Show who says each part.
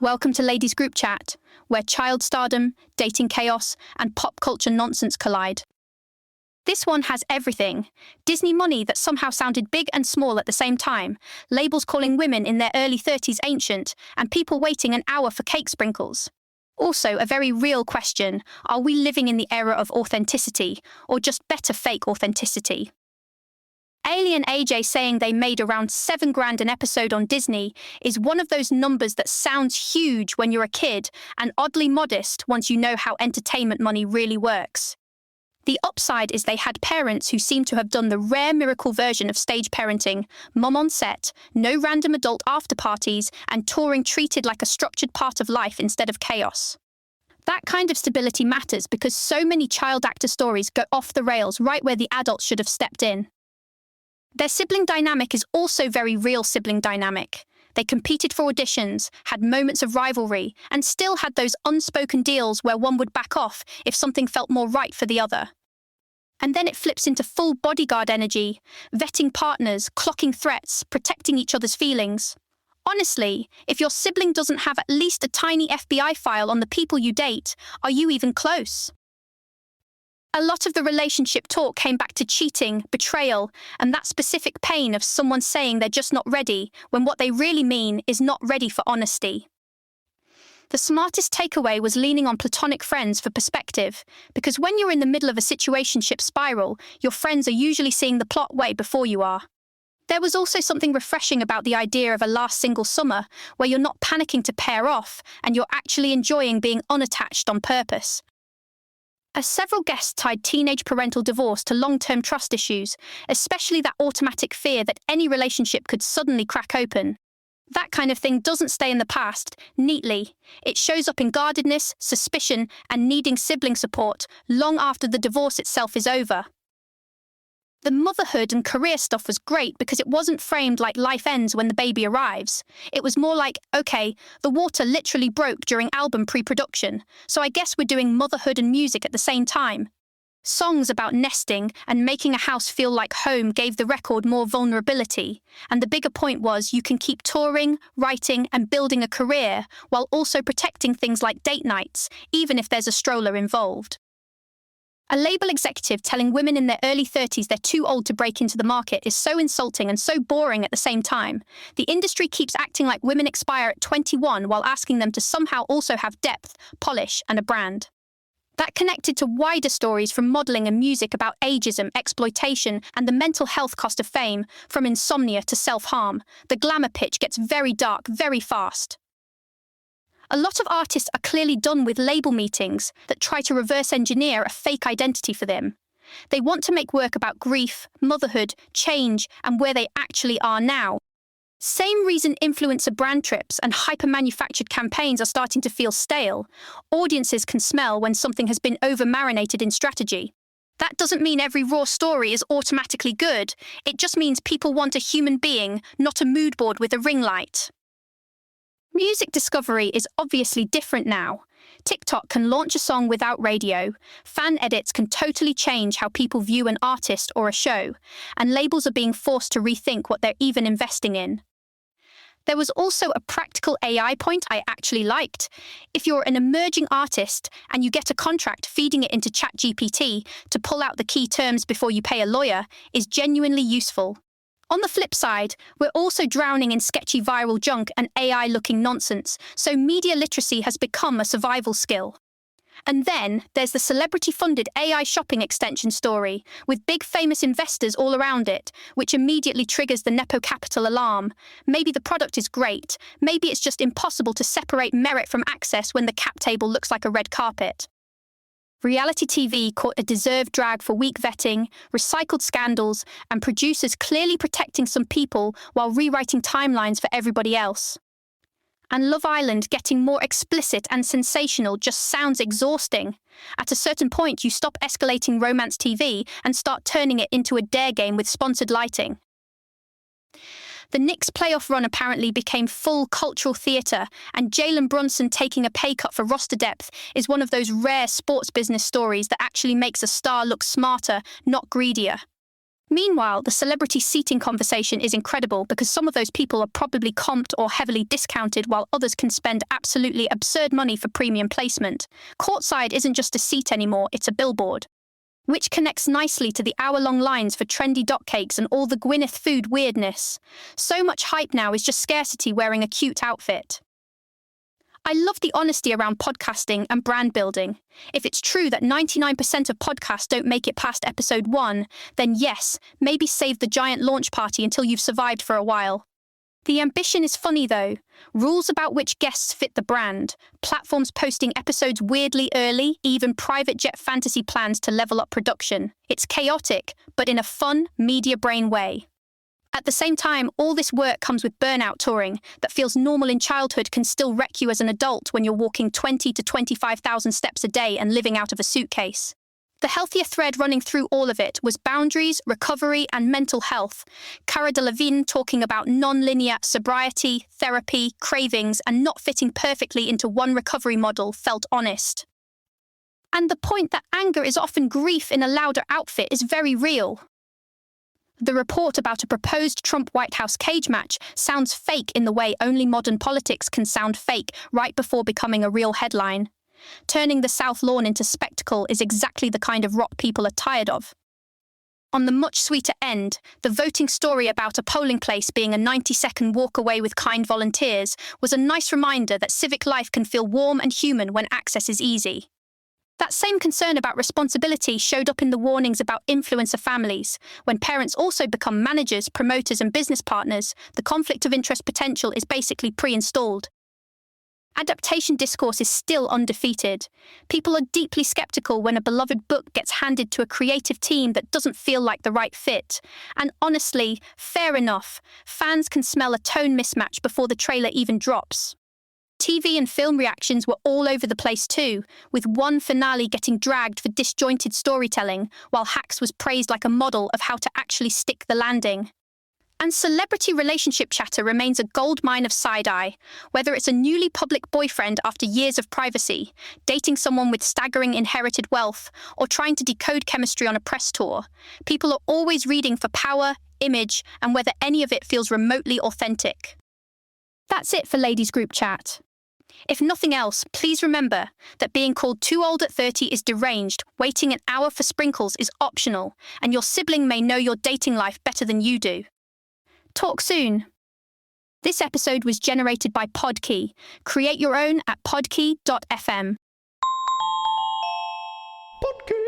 Speaker 1: Welcome to Ladies Group Chat, where child stardom, dating chaos, and pop culture nonsense collide. This one has everything. Disney money that somehow sounded big and small at the same time, labels calling women in their early 30s ancient, and people waiting an hour for cake sprinkles. Also, a very real question, are we living in the era of authenticity, or just better fake authenticity? Alien AJ saying they made around $7,000 an episode on Disney is one of those numbers that sounds huge when you're a kid and oddly modest once you know how entertainment money really works. The upside is they had parents who seem to have done the rare miracle version of stage parenting, mom on set, no random adult after parties, and touring treated like a structured part of life instead of chaos. That kind of stability matters because so many child actor stories go off the rails right where the adults should have stepped in. Their sibling dynamic is also very real sibling dynamic. They competed for auditions, had moments of rivalry, and still had those unspoken deals where one would back off if something felt more right for the other. And then it flips into full bodyguard energy, vetting partners, clocking threats, protecting each other's feelings. Honestly, if your sibling doesn't have at least a tiny FBI file on the people you date, are you even close? A lot of the relationship talk came back to cheating, betrayal, and that specific pain of someone saying they're just not ready, when what they really mean is not ready for honesty. The smartest takeaway was leaning on platonic friends for perspective, because when you're in the middle of a situationship spiral, your friends are usually seeing the plot way before you are. There was also something refreshing about the idea of a last single summer, where you're not panicking to pair off, and you're actually enjoying being unattached on purpose. As several guests tied teenage parental divorce to long-term trust issues, especially that automatic fear that any relationship could suddenly crack open. That kind of thing doesn't stay in the past, neatly. It shows up in guardedness, suspicion, and needing sibling support long after the divorce itself is over. The motherhood and career stuff was great because it wasn't framed like life ends when the baby arrives. It was more like, okay, the water literally broke during album pre-production, so I guess we're doing motherhood and music at the same time. Songs about nesting and making a house feel like home gave the record more vulnerability, and the bigger point was you can keep touring, writing, and building a career while also protecting things like date nights, even if there's a stroller involved. A label executive telling women in their early 30s they're too old to break into the market is so insulting and so boring at the same time. The industry keeps acting like women expire at 21 while asking them to somehow also have depth, polish, and a brand. That connected to wider stories from modeling and music about ageism, exploitation, and the mental health cost of fame, from insomnia to self-harm. The glamour pitch gets very dark very fast. A lot of artists are clearly done with label meetings that try to reverse engineer a fake identity for them. They want to make work about grief, motherhood, change, and where they actually are now. Same reason influencer brand trips and hyper-manufactured campaigns are starting to feel stale. Audiences can smell when something has been over-marinated in strategy. That doesn't mean every raw story is automatically good. It just means people want a human being, not a mood board with a ring light. Music discovery is obviously different now. TikTok can launch a song without radio, fan edits can totally change how people view an artist or a show, and labels are being forced to rethink what they're even investing in. There was also a practical AI point I actually liked. If you're an emerging artist and you get a contract, feeding it into ChatGPT to pull out the key terms before you pay a lawyer is genuinely useful. On the flip side, we're also drowning in sketchy viral junk and AI-looking nonsense, so media literacy has become a survival skill. And then there's the celebrity-funded AI shopping extension story, with big famous investors all around it, which immediately triggers the Nepo capital alarm. Maybe the product is great, maybe it's just impossible to separate merit from access when the cap table looks like a red carpet. Reality TV caught a deserved drag for weak vetting, recycled scandals, and producers clearly protecting some people while rewriting timelines for everybody else. And Love Island getting more explicit and sensational just sounds exhausting. At a certain point, you stop escalating romance TV and start turning it into a dare game with sponsored lighting. The Knicks' playoff run apparently became full cultural theatre, and Jalen Brunson taking a pay cut for roster depth is one of those rare sports business stories that actually makes a star look smarter, not greedier. Meanwhile, the celebrity seating conversation is incredible because some of those people are probably comped or heavily discounted while others can spend absolutely absurd money for premium placement. Courtside isn't just a seat anymore, it's a billboard. Which connects nicely to the hour-long lines for trendy dot cakes and all the Gwyneth food weirdness. So much hype now is just scarcity wearing a cute outfit. I love the honesty around podcasting and brand building. If it's true that 99% of podcasts don't make it past episode 1, then yes, maybe save the giant launch party until you've survived for a while. The ambition is funny though. Rules about which guests fit the brand, platforms posting episodes weirdly early, even private jet fantasy plans to level up production. It's chaotic, but in a fun, media brain way. At the same time, all this work comes with burnout. Touring that feels normal in childhood can still wreck you as an adult when you're walking 20 to 25,000 steps a day and living out of a suitcase. The healthier thread running through all of it was boundaries, recovery, and mental health. Cara Delevingne talking about non-linear sobriety, therapy, cravings, and not fitting perfectly into one recovery model felt honest. And the point that anger is often grief in a louder outfit is very real. The report about a proposed Trump White House cage match sounds fake in the way only modern politics can sound fake right before becoming a real headline. Turning the South Lawn into spectacle is exactly the kind of rot people are tired of. On the much sweeter end, the voting story about a polling place being a 90-second walk away with kind volunteers was a nice reminder that civic life can feel warm and human when access is easy. That same concern about responsibility showed up in the warnings about influencer families. When parents also become managers, promoters, and business partners, the conflict of interest potential is basically pre-installed. Adaptation discourse is still undefeated. People are deeply skeptical when a beloved book gets handed to a creative team that doesn't feel like the right fit. And honestly, fair enough, fans can smell a tone mismatch before the trailer even drops. TV and film reactions were all over the place too, with one finale getting dragged for disjointed storytelling, while Hacks was praised like a model of how to actually stick the landing. And celebrity relationship chatter remains a goldmine of side-eye. Whether it's a newly public boyfriend after years of privacy, dating someone with staggering inherited wealth, or trying to decode chemistry on a press tour, people are always reading for power, image, and whether any of it feels remotely authentic. That's it for Ladies Group Chat. If nothing else, please remember that being called too old at 30 is deranged, waiting an hour for sprinkles is optional, and your sibling may know your dating life better than you do. Talk soon. This episode was generated by Podkey. Create your own at podkey.fm.
Speaker 2: Podkey.